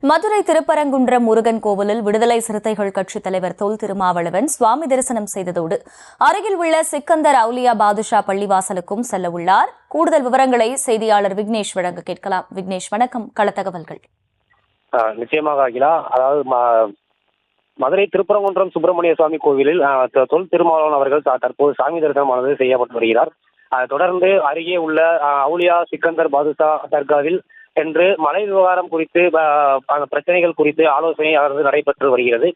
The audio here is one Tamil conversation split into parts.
மதுரை திருப்பரங்குன்றம் முருகன் கோவிலில் விடுதலை சிறுத்தைகள் கட்சித் தலைவர் தொல் திருமாவளவன் சுவாமி தரிசனம் செய்ததோடு அருகில் உள்ள சிக்கந்தர் அவுலியா பாதுஷா பள்ளிவாசலுக்கும் செல்ல உள்ளார். கூடுதல் விவரங்களை செய்தியாளர் விக்னேஷ் வழங்க கேட்கலாம். விக்னேஷ், வணக்கம். களத்தகவல்கள். நிச்சயமாக அகிலா. அதாவது மதுரை திருப்பரங்குன்றம் சுப்பிரமணிய சுவாமி கோவிலில் தொல் திருமாவளவன் அவர்கள் தற்போது சாமி தரிசனமானது செய்யப்பட்டு வருகிறார். தொடர்ந்து அருகே உள்ள அவுலியா சிக்கந்தர் பாதுஷா தர்காவில் என்று மழை விவகாரம் குறித்து பிரச்சனைகள் குறித்து ஆலோசனை நடைபெற்று வருகிறது.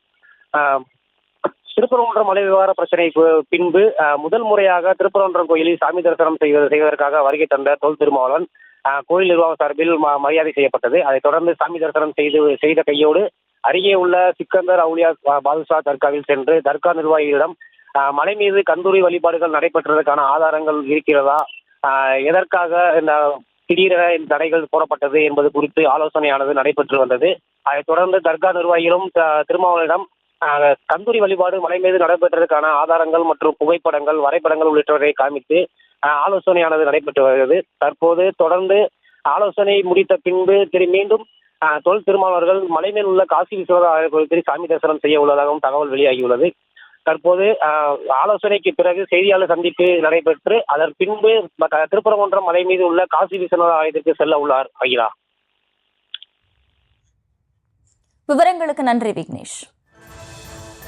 திருப்பரங்குன்றம் மலை விவகார பிரச்சனை பின்பு முதல் முறையாக திருப்பரங்குன்றம் கோயிலில் சாமி தரிசனம் செய்வதற்காக வருகை தந்த தொல் திருமாவளவன் கோயில் நிர்வாக சார்பில் மரியாதை செய்யப்பட்டது. அதைத் தொடர்ந்து சாமி தரிசனம் செய்த கையோடு அருகே உள்ள சிக்கந்தர் அவுலியா பாதுஷா தர்காவில் சென்று தர்கா நிர்வாகிகளிடம் மலை மீது கந்தூரி வழிபாடுகள் நடைபெற்றதற்கான ஆதாரங்கள் இருக்கிறதா, எதற்காக இந்த திடீரென இந்த தடைகள் போடப்பட்டது என்பது குறித்து ஆலோசனையானது நடைபெற்று வந்தது. அதைத் தொடர்ந்து தர்கா நிர்வாகிகளும் திருமாவளவனிடம் கந்தூரி வழிபாடு மலை மீது நடைபெற்றதற்கான ஆதாரங்கள் மற்றும் புகைப்படங்கள், வரைபடங்கள் உள்ளிட்டவற்றை காமித்து ஆலோசனையானது நடைபெற்று வருகிறது. தற்போது தொடர்ந்து ஆலோசனை முடித்த பின்பு மீண்டும் தொல் திருமாவளவர்கள் மலை மேல் உள்ள காசி விஸ்வநாத ஆலய கோயிலுக்கு சாமி தரிசனம் செய்ய உள்ளதாகவும் தகவல் வெளியாகியுள்ளது. தற்போது ஆலோசனைக்கு பிறகு செய்தியாளர் சந்திப்பு நடைபெற்று அதன் பின்பு திருப்பரங்குன்றம் மலை மீது உள்ள காசி விஸ்வநாத ஆலயத்திற்கு செல்ல உள்ளார். அகிலா, விவரங்களுக்கு நன்றி விக்னேஷ்.